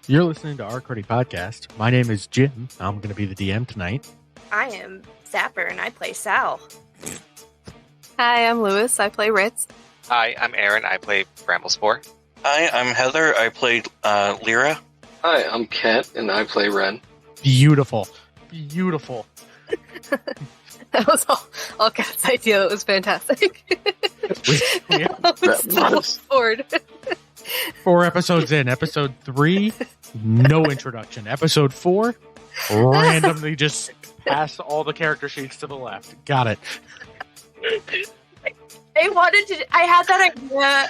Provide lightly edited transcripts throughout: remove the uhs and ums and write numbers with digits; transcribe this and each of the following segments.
You're listening to our Cruddy Podcast. My name is Jim. I'm going to be the DM tonight. I am Sapper, and I play Sal. Hi, I'm Lewis. I play Ritz. Hi, I'm Aaron. I play Bramblespore. Hi, I'm Heather. I play Lyra. Hi, I'm Kent, and I play Wren. Beautiful. Beautiful. That was all Kat's idea. It was fantastic. we I was so bored. 4 episodes in. Episode 3, no introduction. Episode 4, randomly just pass all the character sheets to the left. Got it. I had that idea,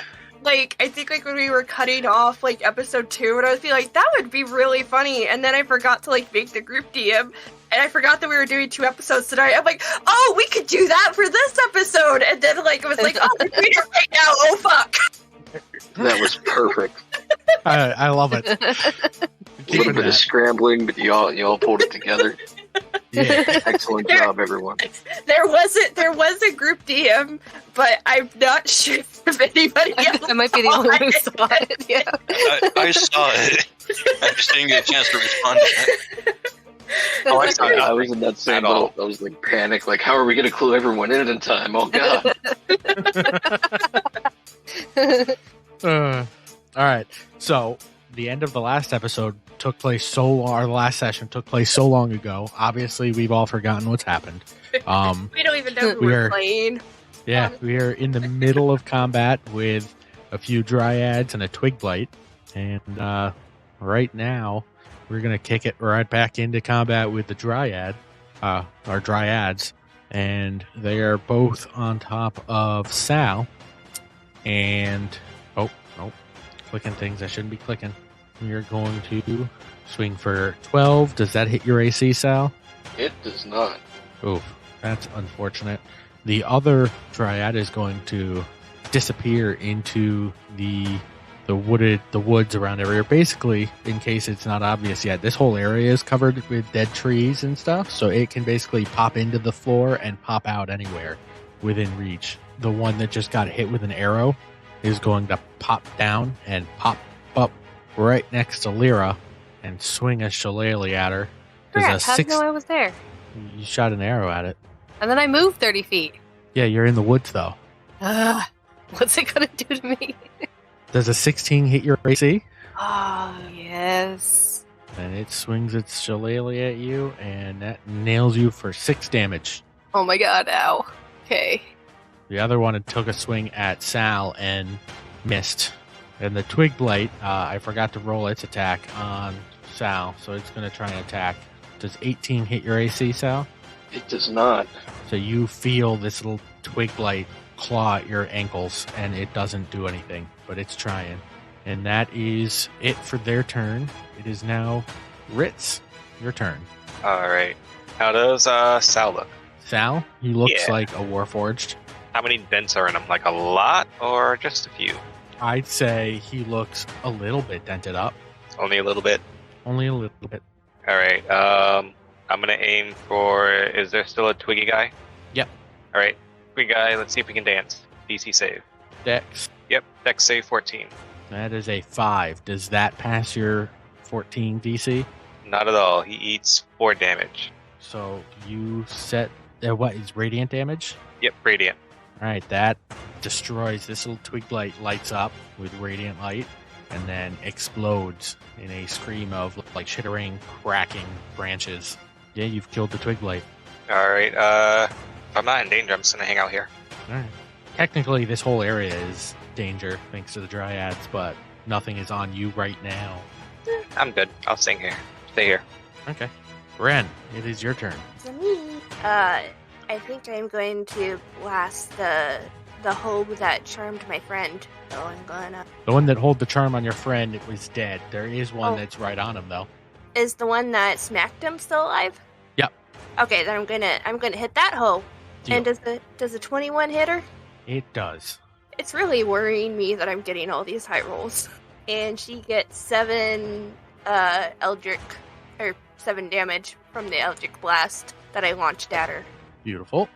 I think when we were cutting off, episode 2, and I was like, that would be really funny, and then I forgot to, make the group DM, and I forgot that we were doing 2 episodes tonight. I'm like, oh, we could do that for this episode, and then, it was like, oh, we're doing it right now, oh, fuck. That was perfect. I love it. A little bit of scrambling, but you all pulled it together. Yeah. Excellent job, everyone. There was a group DM, but I'm not sure if anybody else. I might be the only one who saw it. Yeah, I saw it. I just didn't get a chance to respond to it. Oh, I saw it. I was in that same boat. I was panic. How are we going to clue everyone in time? Oh, God. All right. So the end of the last episode took place so long. Or the last session took place so long ago. Obviously, we've all forgotten what's happened. We don't even know who we're playing. Yeah, we are in the middle of combat with a few Dryads and a Twig Blight, and right now we're gonna kick it right back into combat with the Dryad, our Dryads, and they are both on top of Sal. And clicking things I shouldn't be clicking. We are going to swing for 12. Does that hit your AC, Sal? It does not. Oof, that's unfortunate. The other Dryad is going to disappear into the woods around everywhere. Basically, in case it's not obvious yet, this whole area is covered with dead trees and stuff, so it can basically pop into the floor and pop out anywhere within reach. The one that just got hit with an arrow is going to pop down and pop up right next to Lyra and swing a shillelagh at her. Crap, how did you know I was there? You shot an arrow at it. And then I moved 30 feet. Yeah, you're in the woods, though. What's it going to do to me? Does a 16 hit your AC? Oh, yes. And it swings its shillelagh at you, and that nails you for 6 damage. Oh my god, ow. Okay. The other one had took a swing at Sal and missed. And the Twig Blight, I forgot to roll its attack on Sal, so it's going to try and attack. Does 18 hit your AC, Sal? It does not. So you feel this little Twig Blight claw at your ankles, and it doesn't do anything, but it's trying. And that is it for their turn. It is now Ritz, your turn. Alright. How does Sal look? Sal, he looks like a Warforged. How many dents are in him? A lot or just a few? I'd say he looks a little bit dented up. Only a little bit? Only a little bit. Alright, I'm gonna aim for... Is there still a Twiggy guy? Yep. Alright, Twiggy guy, let's see if we can dance. DC save. Dex. Yep, Dex save 14. That is a 5. Does that pass your 14 DC? Not at all. He eats 4 damage. So you set... what is radiant damage? Yep, radiant. Alright, that destroys. This little Twig Blight lights up with radiant light and then explodes in a scream of shittering, cracking branches. Yeah, you've killed the Twig Blight. Alright, if I'm not in danger, I'm just gonna hang out here. Alright. Technically, this whole area is danger thanks to the Dryads, but nothing is on you right now. I'm good. I'll stay here. Okay. Wren, it is your turn. For me, I think I'm going to blast the hole that charmed my friend. So I'm gonna. The one that hold the charm on your friend, it was dead. There is one Oh. that's right on him though. Is the one that smacked him still alive? Yep. Okay, then I'm gonna hit that hole. Deal. And does a 21 hit her? It does. It's really worrying me that I'm getting all these high rolls. And she gets 7 Eldritch, or 7 damage from the Eldritch Blast that I launched at her. Beautiful.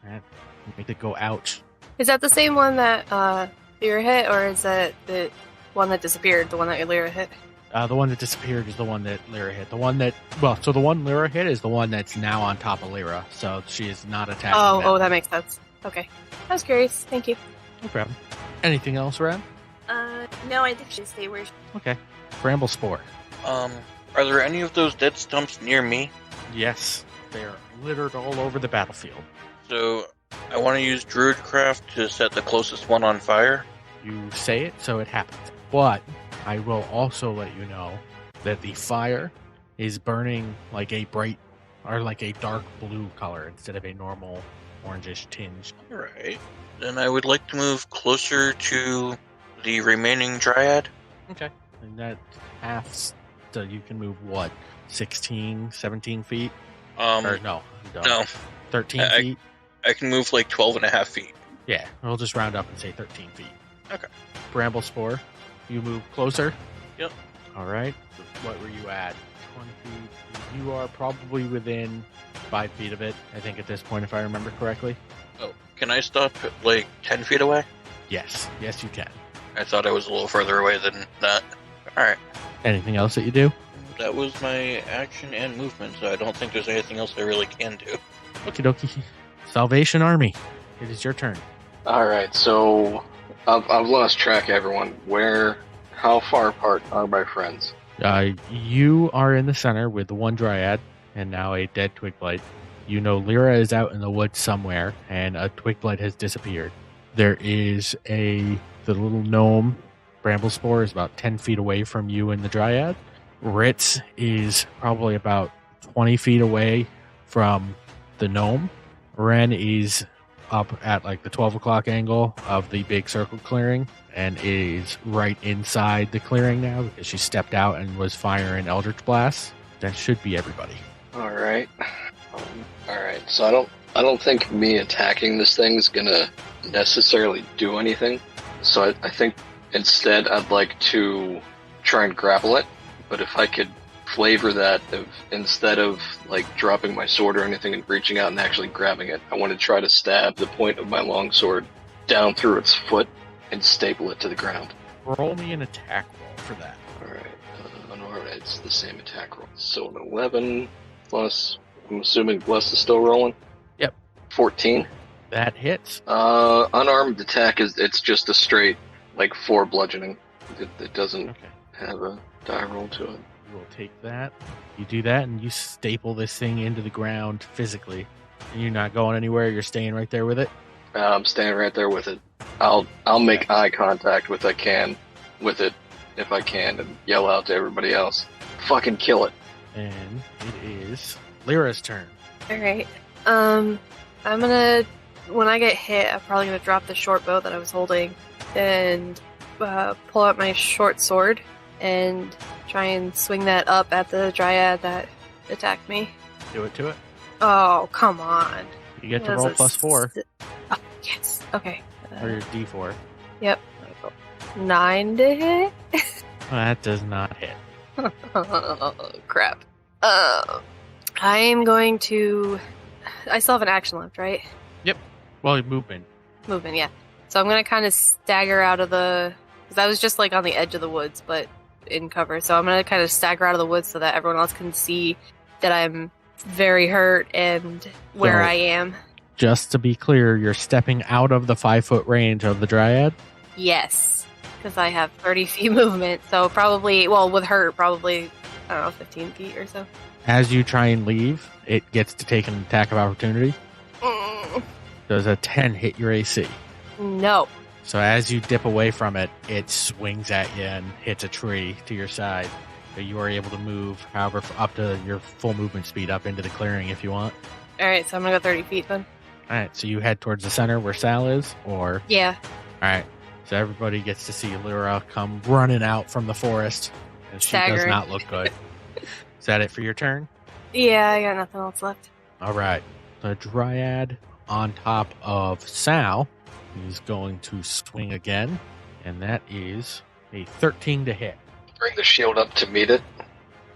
And make it go ouch. Is that the same one that Lyra hit, or is that the one that disappeared, the one that Lyra hit? The one that disappeared is the one that Lyra hit. The one that, so the one Lyra hit is the one that's now on top of Lyra. So she is not attacking them. Oh, that makes sense. Okay. I was curious. Thank you. No problem. Anything else, Ren? No, I think she should stay where she... Okay. Bramblespore. Are there any of those dead stumps near me? Yes. They are littered all over the battlefield. So I want to use Druidcraft to set the closest one on fire. You say it, so it happens. But I will also let you know that the fire is burning like a bright or like a dark blue color instead of a normal orangish tinge. Alright. Then I would like to move closer to the remaining Dryad. Okay. And that halves, so you can move what? 16, 17 feet? Or no. No. 13 I- feet? I can move like 12 and a half feet. Yeah, we'll just round up and say 13 feet. Okay. Bramblespore, you move closer? Yep. Alright. So what were you at? 20. You are probably within 5 feet of it, I think, at this point, if I remember correctly. Oh, can I stop like 10 feet away? Yes. Yes, you can. I thought I was a little further away than that. Alright. Anything else that you do? That was my action and movement, so I don't think there's anything else I really can do. Okie dokie. Salvation Army. It is your turn. Alright, so I've lost track, everyone. How far apart are my friends? You are in the center with the one Dryad and now a dead Twigblight. You know Lyra is out in the woods somewhere and a Twigblight has disappeared. There is the little gnome. Bramblespore is about 10 feet away from you and the Dryad. Ritz is probably about 20 feet away from the gnome. Wren is up at like the 12 o'clock angle of the big circle clearing and is right inside the clearing now because she stepped out and was firing Eldritch Blasts. That should be everybody. Alright. Alright, so I don't think me attacking this thing's gonna necessarily do anything. So I think instead I'd like to try and grapple it. But if I could flavor that, instead of like dropping my sword or anything and reaching out and actually grabbing it, I want to try to stab the point of my longsword down through its foot and staple it to the ground. Roll me an attack roll for that. Alright, it's the same attack roll. So an 11 plus, I'm assuming Bless is still rolling? Yep. 14. That hits. Unarmed attack it's just a straight, like 4 bludgeoning. It doesn't Okay. have a die roll to it. You will take that. You do that and you staple this thing into the ground physically. And you're not going anywhere, you're staying right there with it? I'm standing right there with it. I'll make eye contact with it if I can, and yell out to everybody else, "Fucking kill it!" And it is Lyra's turn. Alright. I'm gonna, when I get hit, I'm probably gonna drop the short bow that I was holding and pull out my short sword and try and swing that up at the Dryad that attacked me. Do it to it. Oh, come on. You get to That roll was a +4, Oh, yes. Okay. or your d4. Yep. 9 to hit? That does not hit. Oh, crap. I am going to... I still have an action left, right? Well, movement. Movement, yeah. So I'm going to kind of stagger out of the... Because I was just like on the edge of the woods, but in cover. So I'm going to kind of stagger out of the woods so that everyone else can see that I'm very hurt and where So- I am. Just to be clear, you're stepping out of the 5-foot range of the Dryad. Yes. Because I have 30 feet movement. So probably, well, with her, probably, I don't know, 15 feet or so. As you try and leave, it gets to take an attack of opportunity. Does a 10 hit your AC? No. So as you dip away from it, it swings at you and hits a tree to your side. But you are able to move, however, up to your full movement speed up into the clearing if you want. Alright, so I'm going to go 30 feet then. All right, so you head towards the center where Sal is, or Yeah. all right. So everybody gets to see Lyra come running out from the forest, and she does Staggering. not look good. Is that it for your turn? Yeah, I got nothing else left. All right. The Dryad on top of Sal is going to swing again, and that is a 13 to hit. Bring the shield up to meet it.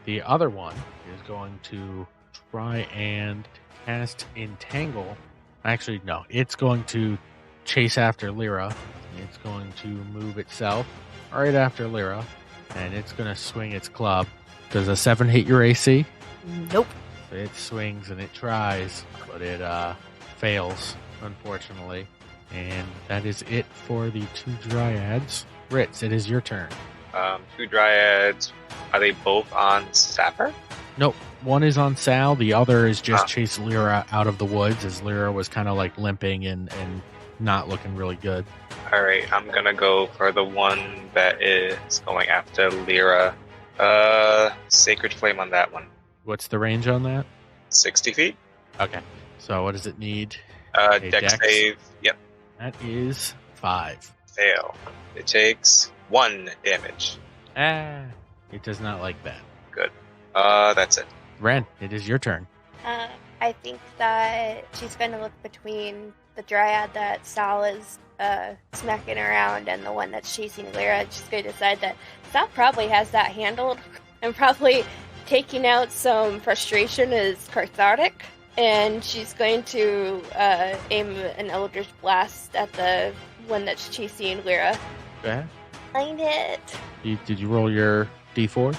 The other one is going to try and cast Entangle. Actually, no. It's going to chase after Lyra. It's going to move itself right after Lyra, and it's going to swing its club. Does a 7 hit your AC? Nope. It swings and it tries, but it fails, unfortunately. And that is it for the 2 Dryads. Ritz, it is your turn. 2 Dryads. Are they both on Sapper? Nope. One is on Sal. The other is just chase Lyra out of the woods, as Lyra was kind of like limping and not looking really good. Alright, I'm gonna go for the one that is going after Lyra. Sacred Flame on that one. What's the range on that? 60 feet. Okay. So what does it need? Dex Dex? save. Yep. That is 5. Fail. It takes 1 damage. It does not like that. Good. That's it. Wren, it is your turn. I think that she's going to look between the Dryad that Sal is smacking around and the one that's chasing Lyra. She's going to decide that Sal probably has that handled and probably taking out some frustration is cathartic. And she's going to aim an Eldritch Blast at the one that's chasing Lyra. Go ahead. Find it. Did you roll your D4?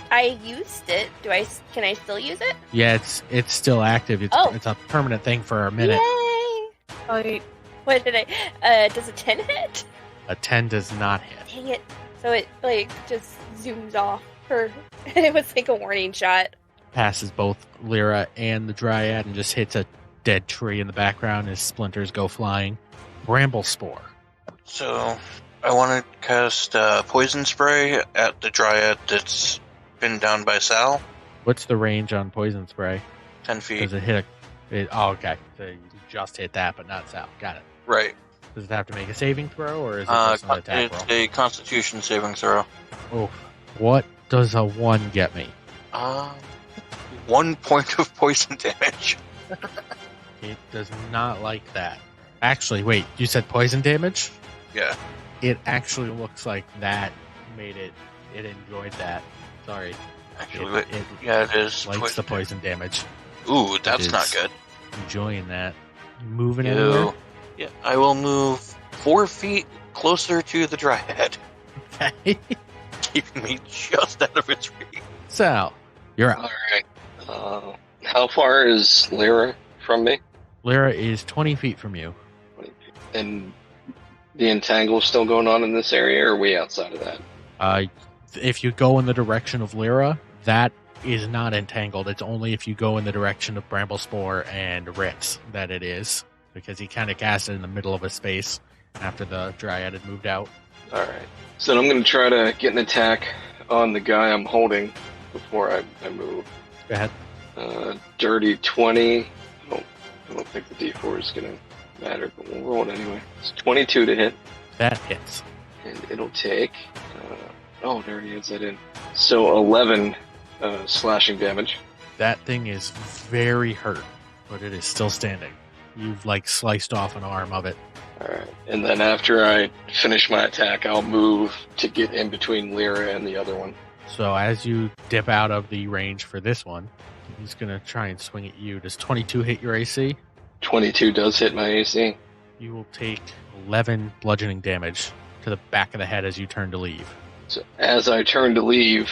I used it. Can I still use it? Yeah, it's still active. It's a permanent thing for a minute. Yay! What did I? Does a 10 hit? A 10 does not hit. Dang it! So it just zooms off her. It was like a warning shot. Passes both Lyra and the Dryad and just hits a dead tree in the background as splinters go flying. Bramblespore. So, I want to cast Poison Spray at the Dryad that's been down by Sal. What's the range on Poison Spray? 10 feet. Does it hit okay. So you just hit that, but not Sal. Got it. Right. Does it have to make a saving throw, or is it just an attack it's roll? a Constitution saving throw. Oh, what does a 1 get me? 1 point of poison damage. It does not like that. Actually, wait, you said poison damage? Yeah. It actually looks like that made it enjoyed that. Sorry. Actually, It it is. likes the poison damage. Ooh, that's It not is good. Enjoying that. Moving anywhere? Yeah, I will move 4 feet closer to the Dryad, Okay. keeping me just out of its reach. Sal, you're out. Alright. How far is Lyra from me? Lyra is 20 feet from you. And the entangle still going on in this area, or are we outside of that? If you go in the direction of Lyra, that is not entangled. It's only if you go in the direction of Bramblespore and Ritz that it is, because he kind of cast it in the middle of a space after the Dryad had moved out. Alright. So I'm going to try to get an attack on the guy I'm holding before I move. Go ahead. Dirty 20. I don't think the D4 is going to matter, but we'll roll it anyway. It's 22 to hit, That hits. and it'll take... there he is, that in. So 11 slashing damage. That thing is very hurt, but it is still standing. You've sliced off an arm of it. Alright. And then after I finish my attack, I'll move to get in between Lyra and the other one. So as you dip out of the range for this one, he's going to try and swing at you. Does 22 hit your AC? 22 does hit my AC. You will take 11 bludgeoning damage to the back of the head as you turn to leave. So as I turn to leave,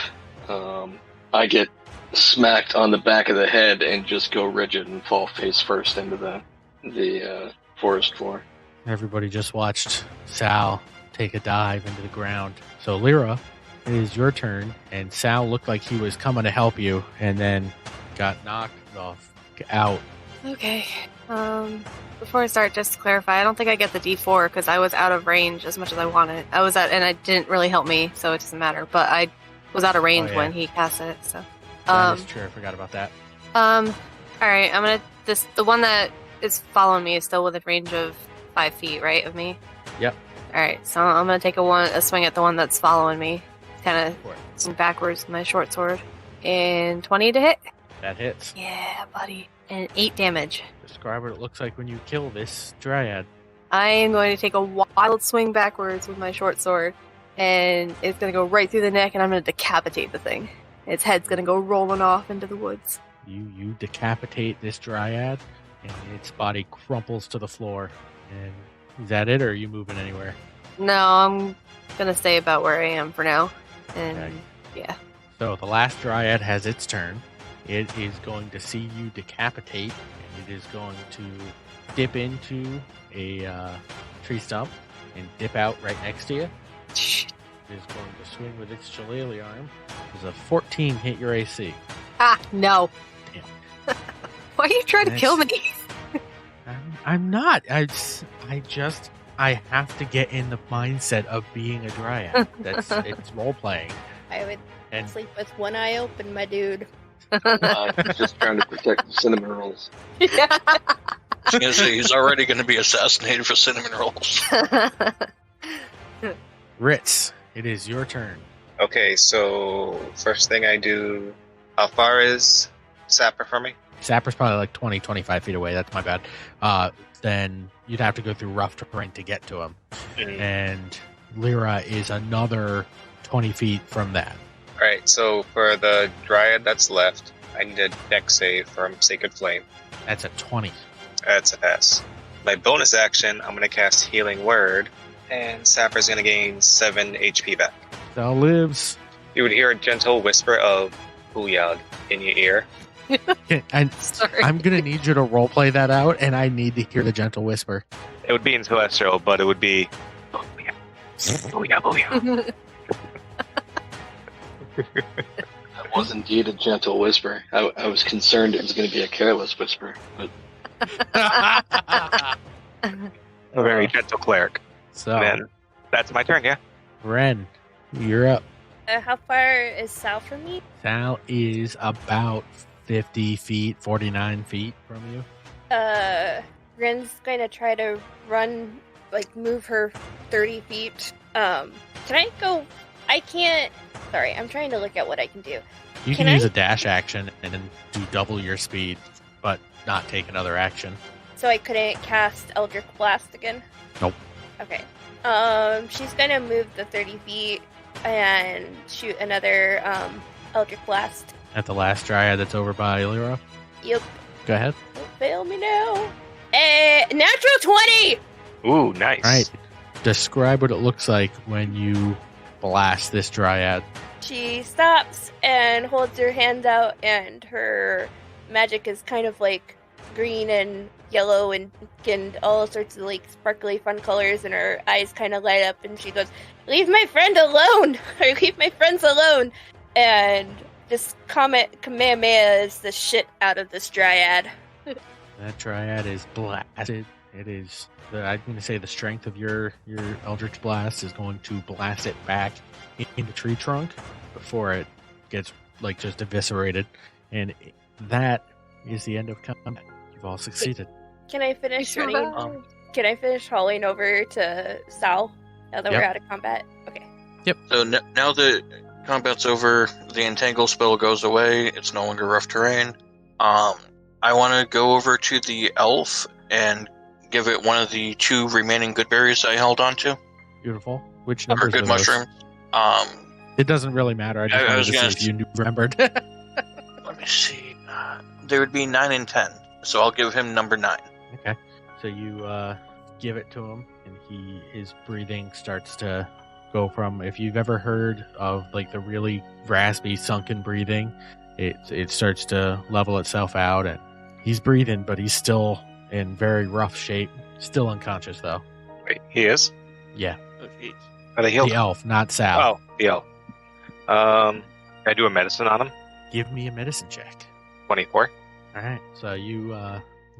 I get smacked on the back of the head and just go rigid and fall face first into the forest floor. Everybody just watched Sal take a dive into the ground. So Lyra, it is your turn, and Sal looked like he was coming to help you and then got knocked out. Okay. Before I start, just to clarify, I don't think I get the D4 because I was out of range as much as I wanted. And it didn't really help me, so it doesn't matter. But I was out of range when he cast it, so. That is true. I forgot about that. All right. I'm gonna the one that is following me is still within range of 5 feet, right, of me? Yep. Alright, so I'm gonna take a swing at the one that's following me. Kind of Sure. swing backwards with my short sword. And 20 to hit. That hits. Yeah, buddy. And 8 damage. Describe what it looks like when you kill this Dryad. I am going to take a wild swing backwards with my short sword. And it's going to go right through the neck, and I'm going to decapitate the thing. Its head's going to go rolling off into the woods. You decapitate this Dryad, and its body crumples to the floor. And is that it, or are you moving anywhere? No, I'm going to stay about where I am for now. And Okay. yeah. So the last Dryad has its turn. It is going to see you decapitate, and it is going to dip into a tree stump and dip out right next to you. It is going to swing with its shillelagh arm. Does a 14 hit your AC? Ah, no. Damn. Why are you trying to kill me? I'm not. I have to get in the mindset of being a Dryad. It's role playing. I would And sleep with one eye open, my dude. Just trying to protect the cinnamon rolls. Yeah. I was going to say, he's already going to be assassinated for cinnamon rolls. Ritz, it is your turn. Okay, so first thing I do, how far is Sapper from me? Sapper's probably like 20, 25 feet away. That's my bad. Then you'd have to go through rough terrain to get to him. And Lyra is another 20 feet from that. Alright, so for the Dryad that's left, I need a dex save from Sacred Flame. That's a 20. That's a pass. My bonus action, I'm going to cast Healing Word, and Sapper's going to gain 7 HP back. Sal lives. You would hear a gentle whisper of Booyah in your ear. And Sorry. I'm going to need you to roleplay that out, and I need to hear the gentle whisper. It would be in Celestial, but it would be Booyah. Booyah, booyah. That was indeed a gentle whisper. I was concerned it was going to be a careless whisper, but A very gentle cleric. So, Then that's my turn, yeah? Wren, you're up. How far is Sal from me? Sal is about 50 feet, 49 feet from you. Ren's going to try to run, move her 30 feet. Can I go? I can't. Sorry, I'm trying to look at what I can do. You Can can use I- a dash action and then do double your speed, but not take another action. So I couldn't cast Eldritch Blast again? Nope. Okay. She's gonna move the 30 feet and shoot another, Eldritch Blast. At the last Dryad that's over by Lyra. Yep. Go ahead. Don't fail me now. Natural 20! Ooh, nice. All right. Describe what it looks like when you blast this Dryad. She stops and holds her hand out, and her magic is kind of like green and yellow and all sorts of sparkly fun colors, and her eyes kind of light up, and she goes, "Leave my friend alone! Or leave my friends alone!" And just Kamehameha is the shit out of this Dryad. That Dryad is blasted. It is, I'm going to say the strength of your Eldritch Blast is going to blast it back in the tree trunk before it gets just eviscerated. And that is the end of combat. You've all succeeded. Can I finish You're running? right. Can I finish hauling over to Sal now that Yep. we're out of combat? Okay. So now that combat's over, the entangle spell goes away. It's no longer rough terrain. I want to go over to the elf and give it one of the 2 remaining good berries I held on to. Beautiful. Which Or numbers good are those? mushrooms. It doesn't really matter. I just I wanted was to see gonna if you remembered. Let me see. There would be 9 and 10. So I'll give him number 9. Okay. So you give it to him, and his breathing starts to go from, if you've ever heard of the really raspy, sunken breathing, it starts to level itself out, and he's breathing, but he's still in very rough shape. Still unconscious, though. Wait, he is? Yeah. Are they healed? The elf, not Sal. Oh, the elf. Can I do a medicine on him? Give me a medicine check. 24. All right. So you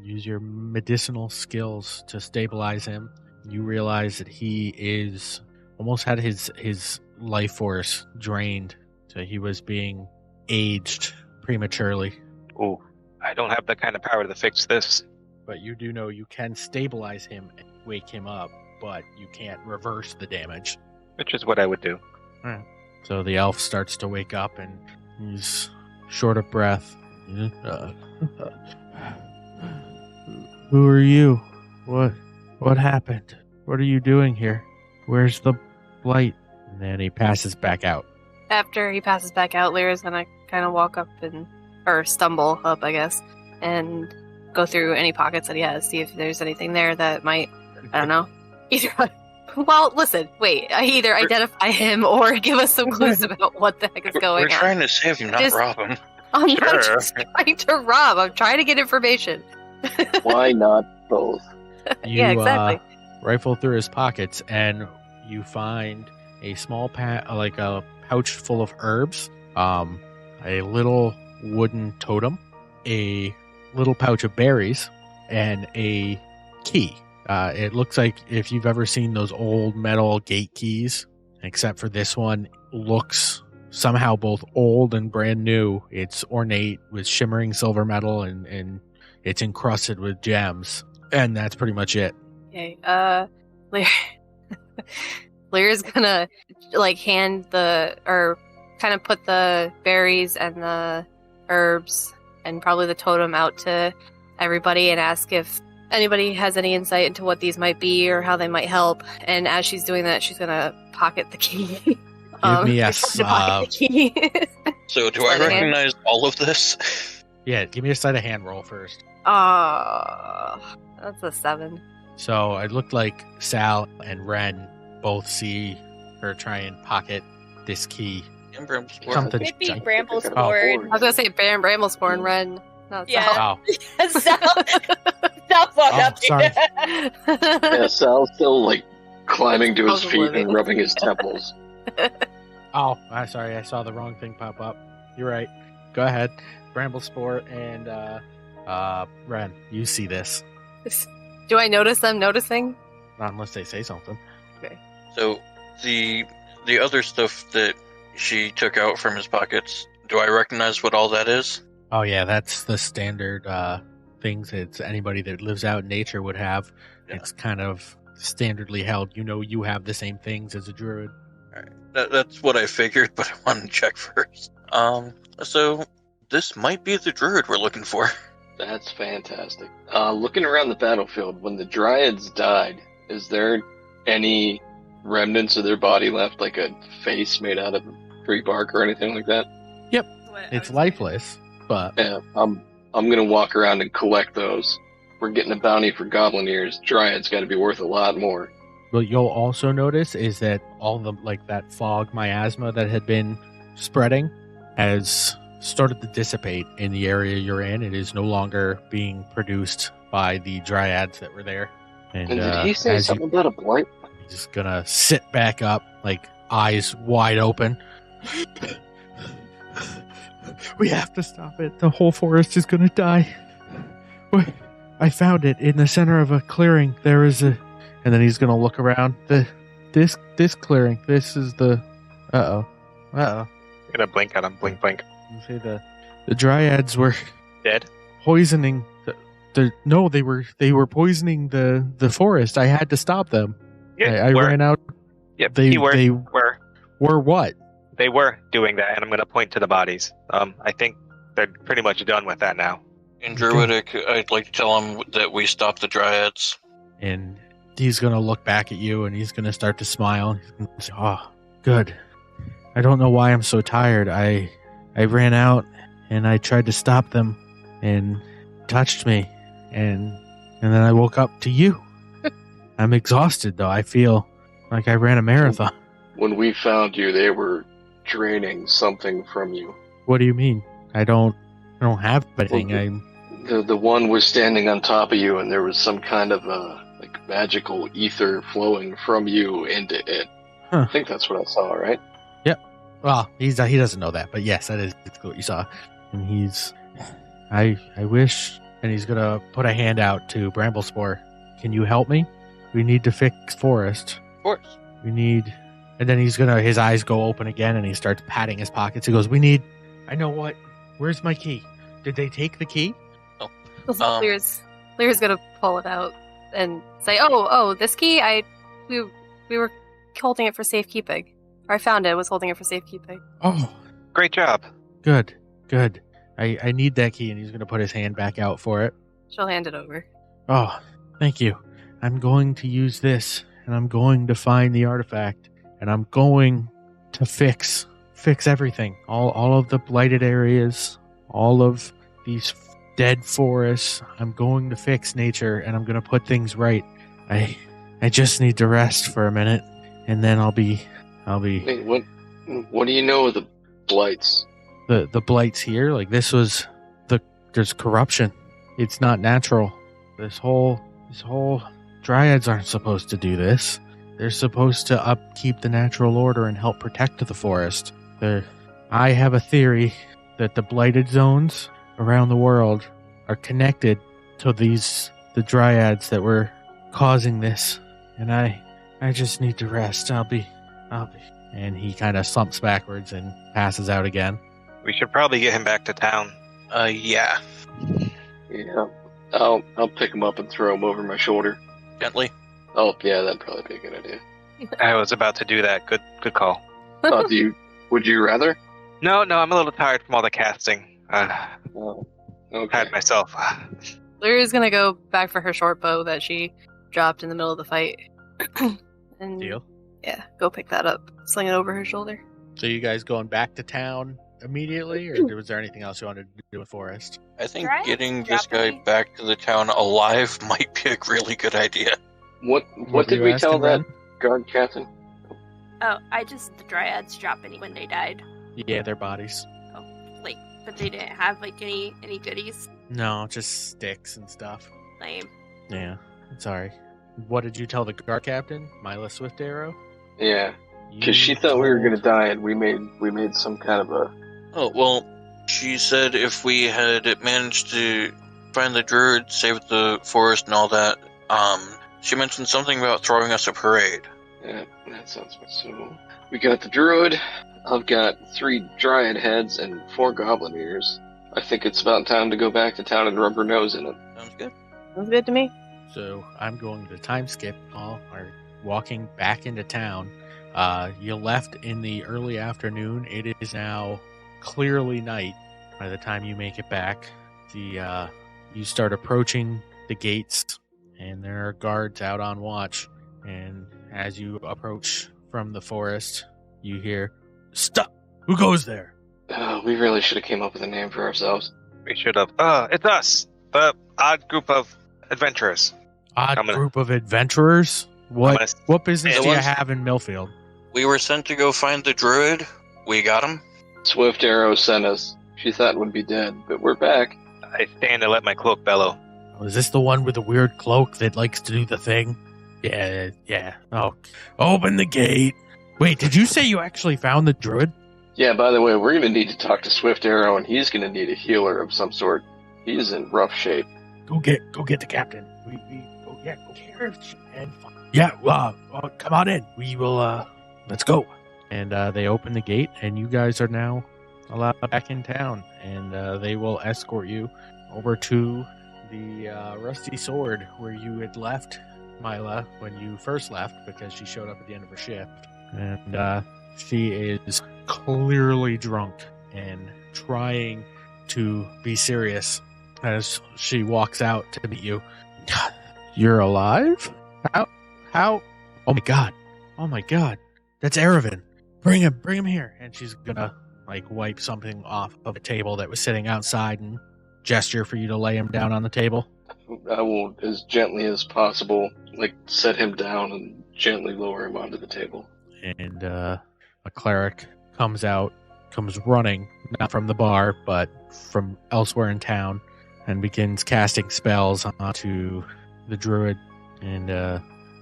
use your medicinal skills to stabilize him. You realize that he is almost had his life force drained, so he was being aged prematurely. Ooh, I don't have that kind of power to fix this. but you do know you can stabilize him and wake him up, but you can't reverse the damage. Which is what I would do. So the elf starts to wake up and he's short of breath. Who are you? What happened? What are you doing here? Where's the blight? And then he passes back out. After he passes back out, Lyra's gonna kind of walk up or stumble up, I guess, and go through any pockets that he has, see if there's anything there that might, I don't know. Well, listen, wait. Either identify him or give us some clues about what the heck is going on. We're trying to save him, not rob him. I'm not just trying to rob. I'm trying to get information. Why not both? You, yeah, exactly. Rifle through his pockets and you find a small a pouch full of herbs, a little wooden totem, a little pouch of berries, and a key. It looks like if you've ever seen those old metal gate keys, except for this one looks somehow both old and brand new. It's ornate with shimmering silver metal and it's encrusted with gems. And that's pretty much it. Okay, Lyra's gonna hand kind of put the berries and the herbs and probably the totem out to everybody and ask if anybody has any insight into what these might be or how they might help. And as she's doing that, she's gonna pocket the key. Give me a So do I recognize all of this? Yeah, give me a sleight of hand roll first. That's a 7. So it looked like Sal and Wren both see her try and pocket this key. And Bramblespore. Something Could be giant. Bramblespore. I was gonna say Bramblespore and Wren. No, Yeah. Oh, Stop up, dude. sorry. Yeah, Sal's still climbing to his I was feet living. and rubbing his temples. Oh, I'm sorry. I saw the wrong thing pop up. You're right. Go ahead. Bramblespore and Wren, you see this. Do I notice them noticing? Not unless they say something. So the other stuff that she took out from his pockets, do I recognize what all that is? Oh yeah, that's the standard things that anybody that lives out in nature would have. Yeah. It's kind of standardly held. You know, you have the same things as a druid. That's what I figured, but I wanted to check first. So this might be the druid we're looking for. That's fantastic. Looking around the battlefield, when the Dryads died, is there any remnants of their body left, like a face made out of tree bark or anything like that? It's lifeless, but Yeah, I'm gonna walk around and collect those. We're getting a bounty for goblin ears. Dryad's got to be worth a lot more. what you'll also notice is that all the that fog miasma that had been spreading has started to dissipate in the area you're in. It is no longer being produced by the dryads that were there. And did he say something about a blight? He's just gonna sit back up, eyes wide open. We have to stop it. The whole forest is gonna die. I found it in the center of a clearing. There is a, and then he's gonna look around. This clearing. This is the. I'm gonna blink at him. Blink, blink. Say the dryads were Dead? poisoning no, they were poisoning the forest. I had to stop them. Yeah, I ran out. Yep, They were what? They were doing that, and I'm gonna point to the bodies. I think they're pretty much done with that now. In Druidic, I'd like to tell him that we stopped the dryads. And he's gonna look back at you, and he's gonna start to smile. He's gonna say, "Oh, good. I don't know why I'm so tired. I ran out, and I tried to stop them, and touched me, and then I woke up to you. I'm exhausted, though. I feel like I ran a marathon." When we found you, they were draining something from you. What do you mean? I don't have anything. Well, The one was standing on top of you, and there was some kind of magical ether flowing from you into it. Huh. I think that's what I saw, right? Well, he doesn't know that, but yes, that is what you saw. And I wish, and he's gonna put a hand out to Bramblespore. Can you help me? We need to fix forest. Of course. We need, and then his eyes go open again, and he starts patting his pockets. He goes, I know what. Where's my key? Did they take the key? Lyra's Lyra's gonna pull it out and say, "Oh, this key. We were holding it for safekeeping. Or I found it. Was holding it for safekeeping." Oh, Great job. good. I need that key, and he's going to put his hand back out for it. She'll hand it over. Oh, thank you. I'm going to use this, and I'm going to find the artifact, and I'm going to fix everything. All of the blighted areas, all of these dead forests. I'm going to fix nature, and I'm going to put things right. I just need to rest for a minute, and then I'll be. Wait, what do you know of the blights? The blights here, like this was there's corruption. It's not natural. This whole Dryads aren't supposed to do this. They're supposed to upkeep the natural order and help protect the forest. I have a theory that the blighted zones around the world are connected to the Dryads that were causing this. And I just need to rest. I'll be. And he kind of slumps backwards and passes out again. We should probably get him back to town. Yeah. Yeah. I'll pick him up and throw him over my shoulder. Gently. Oh, yeah, that'd probably be a good idea. I was about to do that. Good call. Would you rather? No, I'm a little tired from all the casting. Oh, okay. Tired myself. Lyra's gonna go back for her short bow that she dropped in the middle of the fight. And Deal. yeah, go pick that up. Sling it over her shoulder. So you guys going back to town immediately, or was there anything else you wanted to do with Forest? I think Right? getting this Drop guy me. back to the town alive might be a really good idea. What were did you we tell asking, that Ren? guard captain? Oh, the Dryads dropped any when they died. Yeah, their bodies. But they didn't have, any goodies. No, just sticks and stuff. Lame. Yeah, sorry. What did you tell the guard captain, Mila Swift Arrow? Yeah, because she thought we were gonna die, and we made some kind of a. Oh, well, she said if we had managed to find the druid, save the forest and all that, she mentioned something about throwing us a parade. Yeah, that sounds good. So we got the druid. I've got 3 dryad heads and 4 goblin ears. I think it's about time to go back to town and rub her nose in it. Sounds good. Sounds good to me. So I'm going to time skip. All are walking back into town. You left in the early afternoon. It is now clearly night by the time you make it back. You start approaching the gates, and there are guards out on watch. And as you approach from the forest, you hear, "Stop! Who goes there?" We really should have came up with a name for ourselves. We should have. It's us, the odd group of adventurers. Odd group of adventurers? What business The do you ones- have in Millfield? We were sent to go find the druid. We got him. Swift Arrow sent us. She thought we'd be dead, but we're back. I stand and let my cloak bellow. Oh, is this the one with the weird cloak that likes to do the thing? Yeah. Oh, open the gate. Wait, did you say you actually found the druid? Yeah, by the way, we're gonna need to talk to Swift Arrow, and he's gonna need a healer of some sort. He's in rough shape. Go get the captain. Go get her. Yeah, come on in. We will, let's go. And they open the gate, and you guys are now allowed back in town. And they will escort you over to the Rusty Sword where you had left Mila when you first left, because she showed up at the end of her shift. And she is clearly drunk and trying to be serious as she walks out to meet you. You're alive? How? Oh my god. That's Erevan. Bring him here. And she's gonna wipe something off of a table that was sitting outside and gesture for you to lay him down on the table. I will, as gently as possible, set him down and gently lower him onto the table. And a cleric comes running, not from the bar, but from elsewhere in town, and begins casting spells onto the druid. And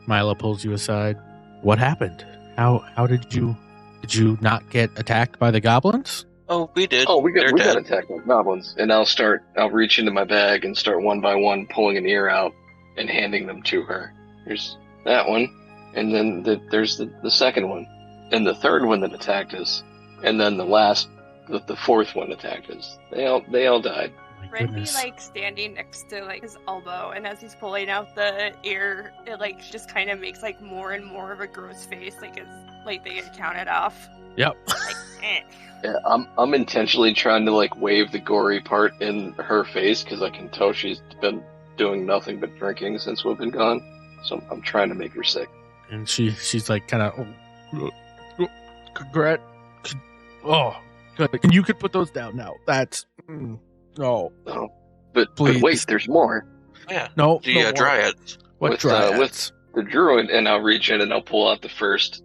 Mila pulls you aside. What happened? How did you not get attacked by the goblins? Oh, we did. Oh, we got They're dead. attacked by goblins. And I'll reach into my bag and start one by one pulling an ear out and handing them to her. Here's that one. And then there's the second one. And the third one that attacked us. And then the fourth one attacked us. They all died. Oh my Ren be goodness. like standing next to like his elbow, and as he's pulling out the ear, it like just kind of makes like more and more of a gross face, like as like they get counted off. Yep. Like, eh. Yeah, I'm intentionally trying to like wave the gory part in her face because I can tell she's been doing nothing but drinking since we've been gone. So I'm trying to make her sick. And she's like kind of, Congrat. Oh, good. And you could put those down now. That's no. Oh, but Please. wait, there's more. Yeah. No, The no more. Dryads. What with, dryads? with the druid, and I'll reach in and I'll pull out the first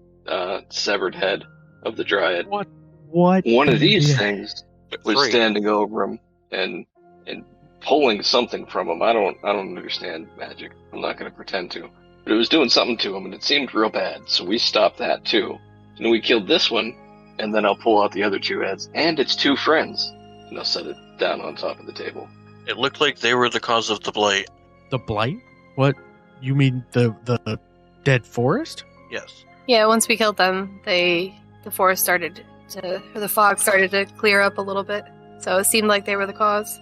severed head of the Dryad. What? One of these Yeah. things was 3. standing over him and pulling something from him. I don't understand magic. I'm not going to pretend to. But it was doing something to him, and it seemed real bad. So we stopped that too. And we killed this one, and then I'll pull out the other 2 heads, and its 2 friends, and I'll set it down on top of the table. It looked like they were the cause of the blight. The blight? What? You mean the dead forest? Yes. Yeah, once we killed them, the forest started the fog started to clear up a little bit. So it seemed like they were the cause.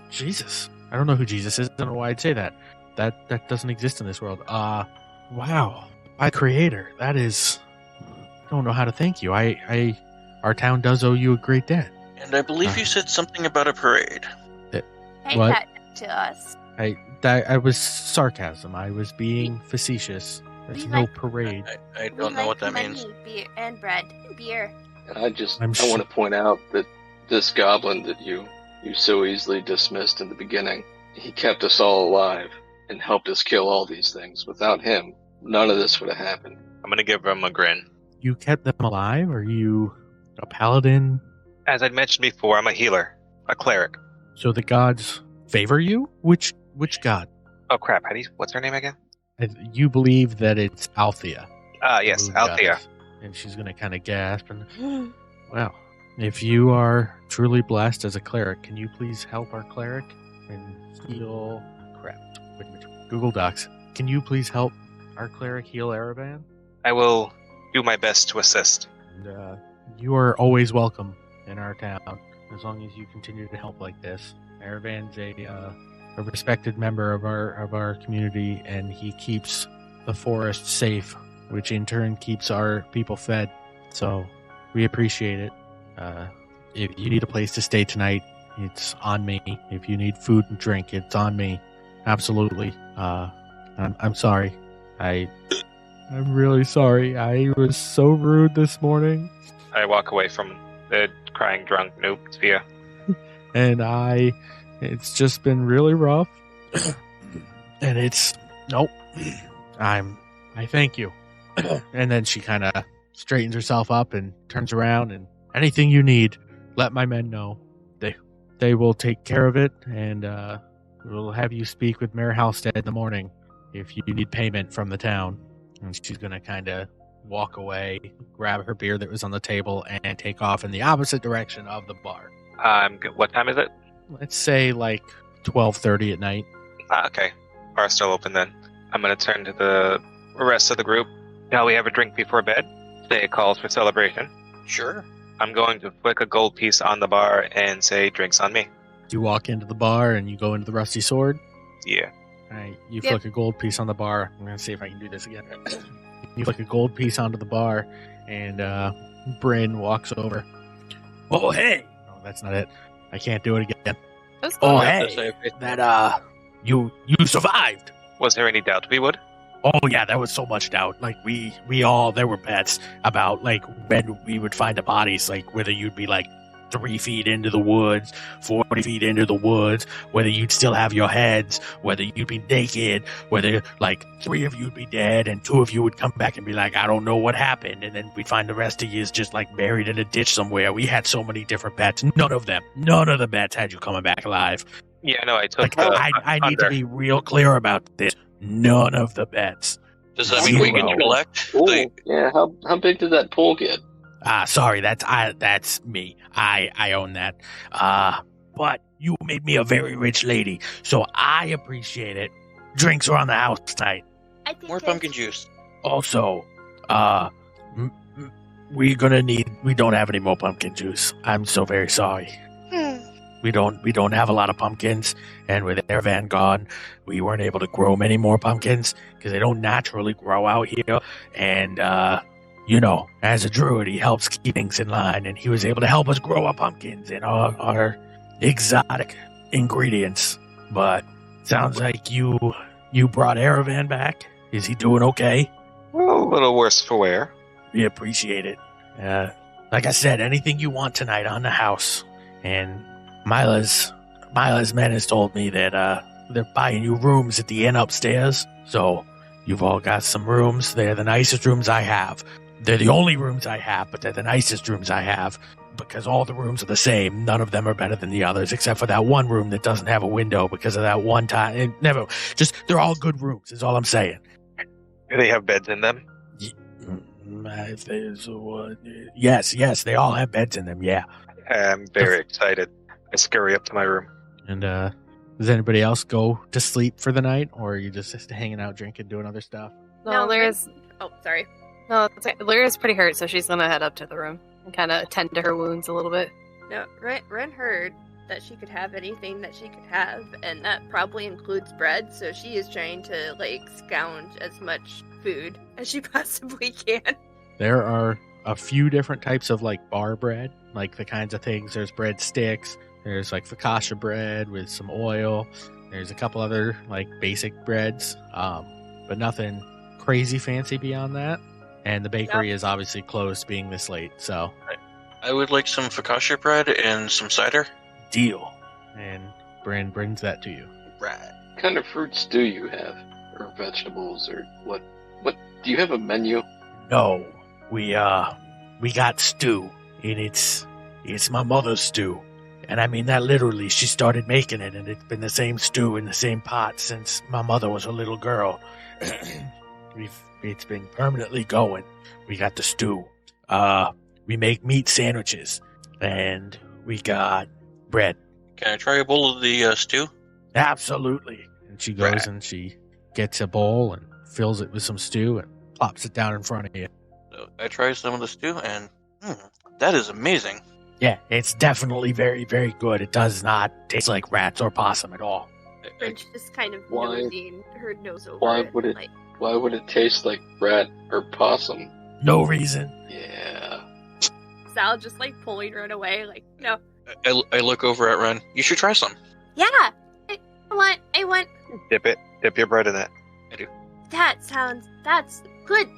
Jesus. I don't know who Jesus is. I don't know why I'd say that. That doesn't exist in this world. Wow. My creator. That is... I don't know how to thank you. Our town does owe you a great debt. And I believe you said something about a parade. Hey, What? that to us. I was sarcasm. I was being facetious. There's We no like- parade. I We don't know like what that money, means. Beer and bread, beer. And I I'm want to point out that this goblin that you so easily dismissed in the beginning, he kept us all alive and helped us kill all these things. Without him, none of this would have happened. I'm gonna give him a grin. You kept them alive? Are you a paladin? As I'd mentioned before, I'm a healer, a cleric. So the gods favor you? Which god? Oh crap! What's her name again? You believe that it's Althea. Yes, Moon Althea. goddess. And she's going to kind of gasp and, well, if you are truly blessed as a cleric, can you please help our cleric and heal... Crap. Wait a minute. Google Docs. Can you please help our cleric heal Aravan? I will do my best to assist. And, you are always welcome in our town, as long as you continue to help like this. Aravan's a respected member of our community, and he keeps the forest safe, which in turn keeps our people fed. So we appreciate it. If you need a place to stay tonight, it's on me. If you need food and drink, it's on me. Absolutely. I'm sorry. I'm really sorry. I was so rude this morning. I walk away from the crying drunk noob, Sophia. And it's just been really rough. And nope. I thank you. And then she kind of straightens herself up and turns around, and anything you need, let my men know. They will take care of it, and we'll have you speak with Mayor Halstead in the morning if you need payment from the town. And she's going to kind of walk away, grab her beer that was on the table, and take off in the opposite direction of the bar. What time is it? Let's say like 12:30 at night. Okay. Bar's still open then. I'm gonna turn to the rest of the group. Shall we have a drink before bed? Say it calls for celebration. Sure. I'm going to flick a gold piece on the bar and say, drinks on me. You walk into the bar and you go into the Rusty Sword. Yeah. All right, you Yep. flick a gold piece on the bar. I'm going to see if I can do this again. You flick a gold piece onto the bar, and Bryn walks over. Oh, hey! No, that's not it. I can't do it again. That was Oh, cool. hey! That, you survived! Was there any doubt we would? Oh, yeah, there was so much doubt. Like, there were bets about, like, when we would find the bodies, like, whether you'd be, like, 3 feet into the woods, 40 feet into the woods, whether you'd still have your heads, whether you'd be naked, whether, like, 3 of you'd be dead and 2 of you would come back and be like, I don't know what happened, and then we'd find the rest of you just, like, buried in a ditch somewhere. We had so many different bets. None of the bets had you coming back alive. Yeah, no, I took Like, the I need to under. be real clear about this. None of the bets. Does that mean we can Zero. collect Ooh, the... yeah, how big did that pool get? Sorry, that's me. I own that. But you made me a very rich lady, so I appreciate it. Drinks are on the house tonight. I think More it's- pumpkin juice. Also, we don't have any more pumpkin juice. I'm so very sorry. We don't have a lot of pumpkins, and with Eravan gone, we weren't able to grow many more pumpkins because they don't naturally grow out here. And as a druid, he helps keep things in line, and he was able to help us grow our pumpkins and our exotic ingredients. But sounds like you brought Eravan back. Is he doing okay? Well, a little worse for wear. We appreciate it. Like I said, anything you want tonight on the house. And Mila's men has told me that they're buying you rooms at the inn upstairs. So you've all got some rooms. They're the nicest rooms I have. They're the only rooms I have, but they're the nicest rooms I have because all the rooms are the same. None of them are better than the others, except for that one room that doesn't have a window because of that one time. They're all good rooms, is all I'm saying. Do they have beds in them? Yes, they all have beds in them, yeah. I'm very excited. I scurry up to my room. And does anybody else go to sleep for the night, or are you just hanging out, drinking, doing other stuff? No, Lyra's. Oh, sorry. No, Lyra's pretty hurt, so she's gonna head up to the room and kind of tend to her wounds a little bit. No, Ren heard that she could have anything that she could have, and that probably includes bread, so she is trying to, scrounge as much food as she possibly can. There are a few different types of, bar bread, the kinds of things. There's bread sticks, there's, focaccia bread with some oil, there's a couple other, basic breads, but nothing crazy fancy beyond that. And the bakery is obviously closed being this late, so... I would like some focaccia bread and some cider. Deal. And Bryn brings that to you. Right. What kind of fruits do you have? Or vegetables, or what? Do you have a menu? No. We got stew, and it's my mother's stew. And I mean that literally. She started making it, and it's been the same stew in the same pot since my mother was a little girl. It's been permanently going. We got the stew. We make meat sandwiches, and we got bread. Can I try a bowl of the stew? Absolutely. And she goes and she gets a bowl and fills it with some stew and plops it down in front of you. So I try some of the stew, and that is amazing. Yeah, it's definitely very, very good. It does not taste like rats or possum at all. French just kind of Why- nosing her nose over Why it. would it? Why would it taste like rat or possum? No reason. Yeah. Sal just pulling Ren away, no. I look over at Ren. You should try some. Yeah, I want. Dip your bread in it. That's good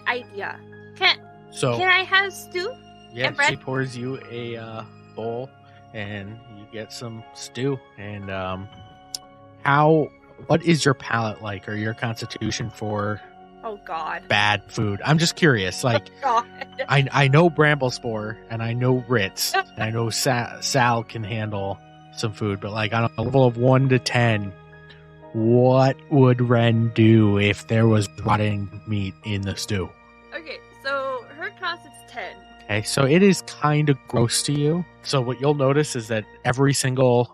idea. Can I have stew? Yeah, and bread? she pours you a bowl, and you get some stew. And what is your palate like, or your constitution for Oh, God. bad food? I'm just curious. Oh, God. I know Bramblespore, and I know Ritz, and I know Sal can handle some food, but on a level of 1 to 10, what would Ren do if there was rotting meat in the stew? Okay, so her cost is 10. Okay, so it is kind of gross to you. So what you'll notice is that every single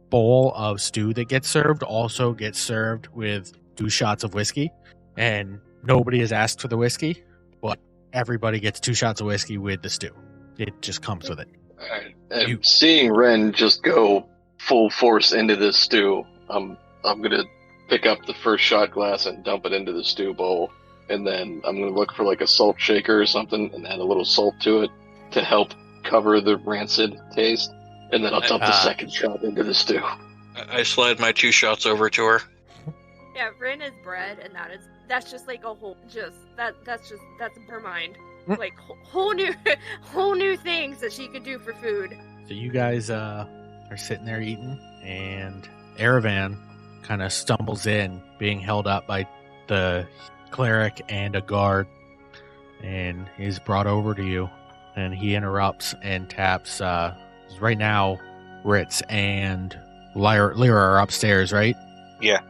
bowl of stew that gets served also gets served with 2 shots of whiskey, and nobody has asked for the whiskey, but everybody gets 2 shots of whiskey with the stew. It just comes with it. Alright. Seeing Ren just go full force into this stew, I'm gonna pick up the first shot glass and dump it into the stew bowl, and then I'm gonna look for a salt shaker or something and add a little salt to it to help cover the rancid taste, and then I'll dump the second shot into the stew. I slide my 2 shots over to her. Yeah, Ren is bread, and that's just a whole, that's her mind. Whole new things that she could do for food. So you guys are sitting there eating, and Eravan kind of stumbles in, being held up by the cleric and a guard, and is brought over to you. And he interrupts and taps. Right now, Ritz and Lyra are upstairs, right? Yeah.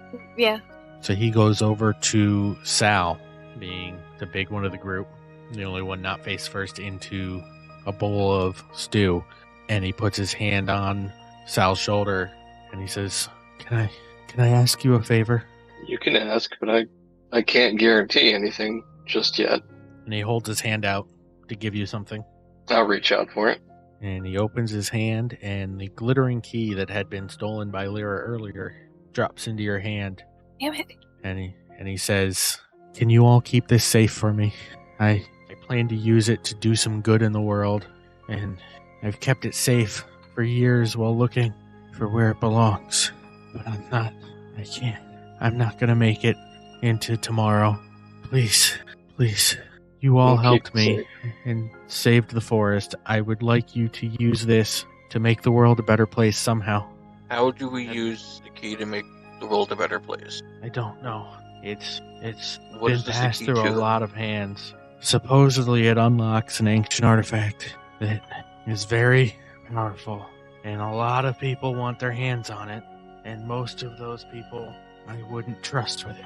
So he goes over to Sal, being the big one of the group, the only one not face first into a bowl of stew, and he puts his hand on Sal's shoulder, and he says, Can I ask you a favor? You can ask, but I can't guarantee anything just yet. And he holds his hand out to give you something. I'll reach out for it. And he opens his hand, and the glittering key that had been stolen by Lyra earlier drops into your hand. Damn it. And he says, "Can you all keep this safe for me? I plan to use it to do some good in the world, and I've kept it safe for years while looking for where it belongs. But I'm not gonna make it into tomorrow. Please, you all helped me and saved the forest. I would like you to use this to make the world a better place somehow." How do we use the key to make the world a better place? I don't know. It's What been is this passed key through a to? lot of hands. Supposedly it unlocks an ancient artifact that is very powerful, and a lot of people want their hands on it, and most of those people I wouldn't trust with it.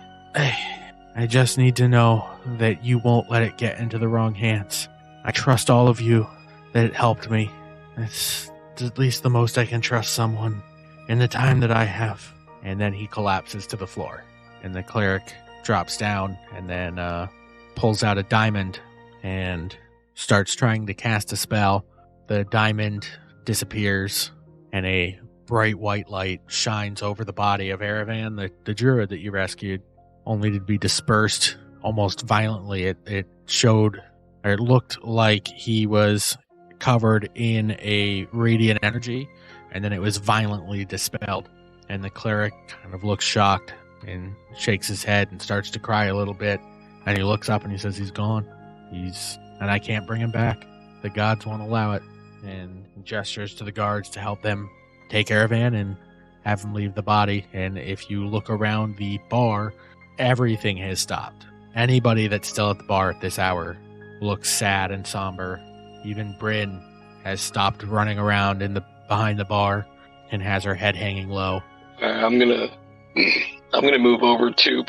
I just need to know that you won't let it get into the wrong hands. I trust all of you that it helped me. It's at least the most I can trust someone in the time that I have. And then he collapses to the floor, and the cleric drops down and then pulls out a diamond and starts trying to cast a spell. The diamond disappears, and a bright white light shines over the body of Aravan, the druid that you rescued, only to be dispersed almost violently. It showed, or it looked like he was covered in a radiant energy, and then it was violently dispelled. And the cleric kind of looks shocked and shakes his head and starts to cry a little bit. And he looks up and he says he's gone. And I can't bring him back. The gods won't allow it. And gestures to the guards to help them take Aravan and have him leave the body. And if you look around the bar, everything has stopped. Anybody that's still at the bar at this hour looks sad and somber. Even Bryn has stopped running around behind the bar and has her head hanging low. I'm gonna move over to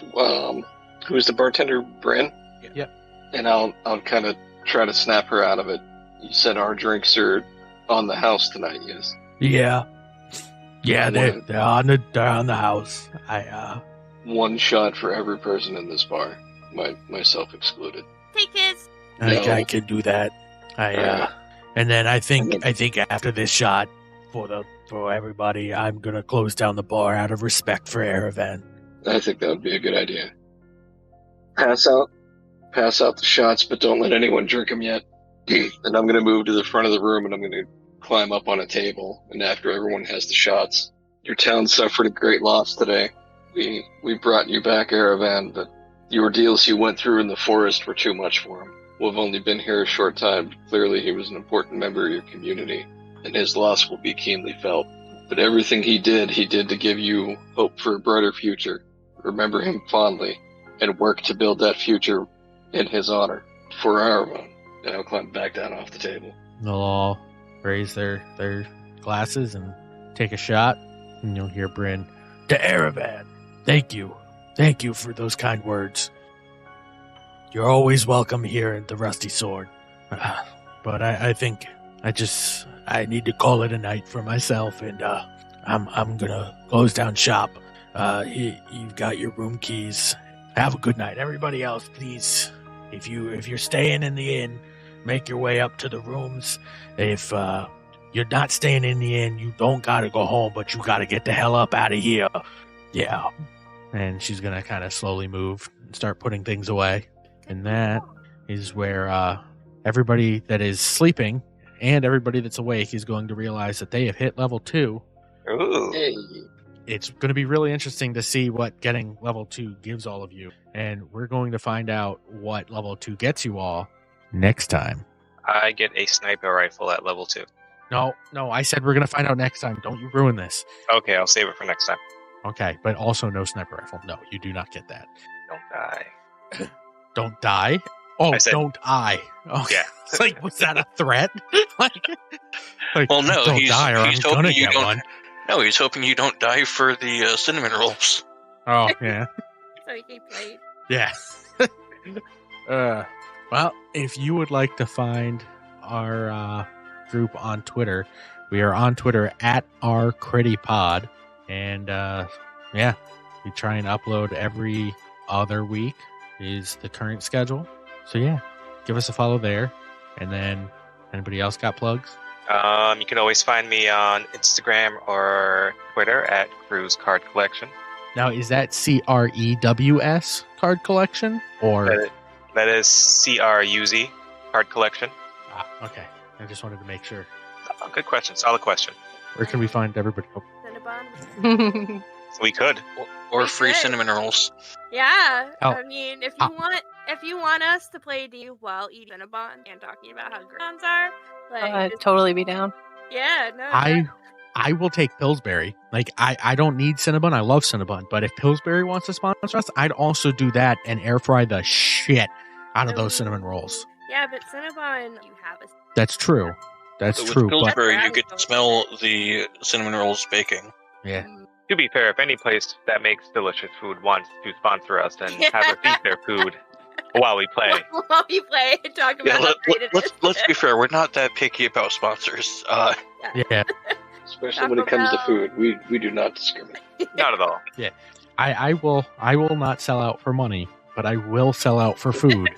who's the bartender, Bryn? Yep. And I'll kind of try to snap her out of it. You said our drinks are on the house tonight, yes? Yeah, they're on the house. One shot for every person in this bar, myself excluded. Hey, kids. I can do that. And then I think after this shot for everybody, I'm gonna close down the bar out of respect for Aravan. I think that would be a good idea. Pass out the shots, but don't let anyone drink them yet. And I'm gonna move to the front of the room, and I'm gonna climb up on a table. And after everyone has the shots, your town suffered a great loss today. We brought you back, Aravan, but the ordeals you went through in the forest were too much for him. We've only been here a short time. Clearly, he was an important member of your community, and his loss will be keenly felt. But everything he did to give you hope for a brighter future. Remember him fondly, and work to build that future in his honor. For Aravan. And I'll climb back down off the table. They'll all raise their glasses and take a shot, and you'll hear Bryn, To Aravan, thank you. Thank you for those kind words. You're always welcome here at the Rusty Sword. But I think I need to call it a night for myself, and I'm gonna close down shop. You've got your room keys. Have a good night. Everybody else, please, if you're staying in the inn, make your way up to the rooms. If you're not staying in the inn, you don't gotta go home, but you gotta get the hell up out of here. Yeah. and she's gonna kind of slowly move and start putting things away. And that is where everybody that is sleeping and everybody that's awake is going to realize that they have hit level 2. Ooh. Hey. It's going to be really interesting to see what getting level 2 gives all of you. And we're going to find out what level 2 gets you all next time. I get a sniper rifle at level 2. No, I said we're going to find out next time. Don't you ruin this. Okay, I'll save it for next time. Okay, but also no sniper rifle. No, you do not get that. Don't die. Don't die? Oh, I said- don't I? Oh, Yeah. It's like, was that a threat? like, Well, no, don't he's die or hoping I'm gonna you get don't. one. No, he's hoping you don't die for the cinnamon rolls. Oh, yeah. So he can play. Yeah. Well, if you would like to find our group on Twitter, we are on Twitter at @ourcrittypod. And yeah, we try and upload every other week is the current schedule. So yeah, give us a follow there. And then anybody else got plugs? You can always find me on Instagram or Twitter at Cruise Card Collection. Now, is that CREWS card collection or? That is CRUZ Card Collection. Okay. I just wanted to make sure. Oh, good question. Solid question. Where can we find everybody? Oh, Cinnabon. We could. Or We free could. cinnamon rolls. Yeah, Oh. I mean, if you want us to play D while eating Cinnabon and talking about how great Cinnabons are, like, I'd totally be down. yeah, no, I will take Pillsbury. Like, I don't need Cinnabon. I love Cinnabon. But if Pillsbury wants to sponsor us, I'd also do that and air fry the shit out of those cinnamon rolls. yeah, but Cinnabon, you have a That's true. That's With true. But Pillsbury, you That's could right. smell the cinnamon rolls baking. yeah. To be fair, if any place that makes delicious food wants to sponsor us and have us eat their food while we play, while we play and talk about how great it is. Let's be fair. We're not that picky about sponsors. Yeah. Especially when it comes to food, we do not discriminate. not at all. I will not sell out for money, but I will sell out for food.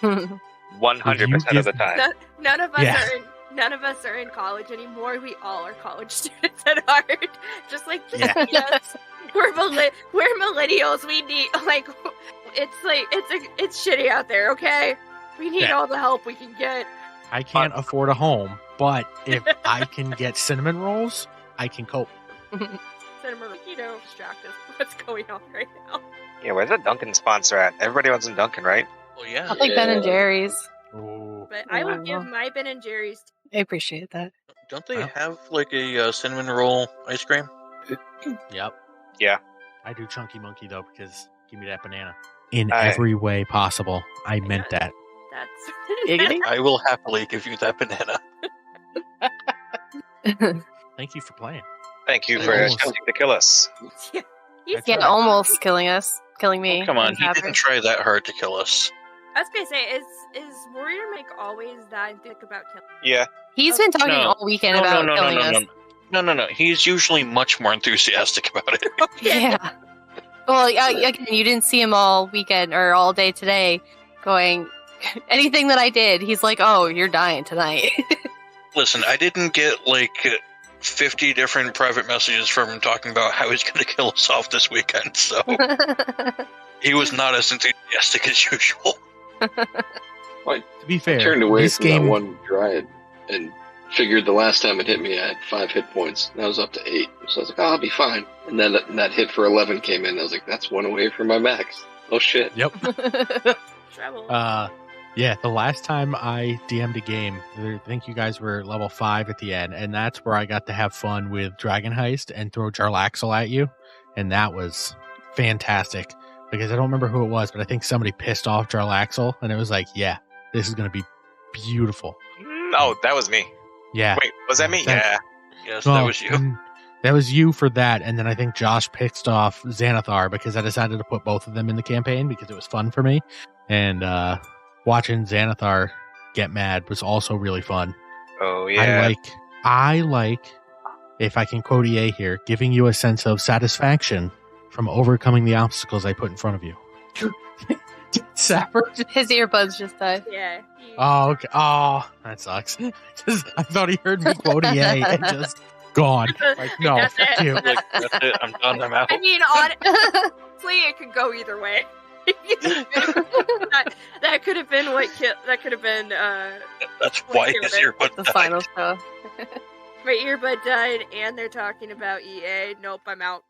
100% of the time. None of us Yeah. none of us are in college anymore. We all are college students at heart. Just Yeah. us. We're millennials. We need it's shitty out there. Okay, we need Yeah. all the help we can get. I can't afford a home, but if I can get cinnamon rolls, I can cope. Cinnamon, distract us. What's going on right now? Yeah, where's the Dunkin' sponsor at? Everybody wants a Dunkin', right? Well, yeah. I'll take Ben and Jerry's. Ooh. But I would Wow. give my Ben and Jerry's. I appreciate that. Don't they Well. have like a cinnamon roll ice cream? Yep. Yeah. I do Chunky Monkey though because give me that banana in I- every way possible. I meant that. That's Giggity. I will happily give you that banana. Thank you for playing. Thank you I for almost- attempting to kill us. He's That's Yeah, right. almost killing me. Oh, come on, and he Sapper. didn't try that hard to kill us. I was gonna say, is Warrior Mike always that enthusiastic about killing? Yeah. He's been talking No. all weekend about killing us. No. He's usually much more enthusiastic about it. Yeah. Well, again, you didn't see him all weekend or all day today going, anything that I did, he's like, oh, you're dying tonight. Listen, I didn't get like 50 different private messages from him talking about how he's going to kill us off this weekend, so he was not as enthusiastic as usual. To be fair, Turned away this from game. that one Dryad and figured the last time it hit me, I had 5 hit points. And I was up to 8. So I was like, oh, I'll be fine. And then that hit for 11 came in. And I was like, that's 1 away from my max. Oh, shit. Yep. Trouble. Yeah. The last time I DM'd a game, I think you guys were level 5 at the end, and that's where I got to have fun with Dragon Heist and throw Jarlaxle at you, and that was fantastic because I don't remember who it was, but I think somebody pissed off Jarlaxle, and it was like, yeah, this is gonna be beautiful. Oh, that was me. Yeah. Wait, was that me? That- Yeah. Yes, Well, that was you. That was you for that, and then I think Josh pissed off Xanathar because I decided to put both of them in the campaign because it was fun for me, and watching Xanathar get mad was also really fun. Oh, yeah. I like, if I can quote EA here, giving you a sense of satisfaction from overcoming the obstacles I put in front of you. Sapper? His earbuds just died. Yeah. Oh, okay. Oh, that sucks. I thought he heard me quote EA and just gone. Like, no, That's fuck it. you. Like, that's it, I'm done, I'm out. I mean, honestly, it could go either way. that could have been what that could have been. That's why his earbud The died. final stuff. My earbud died, and they're talking about EA. Nope, I'm out.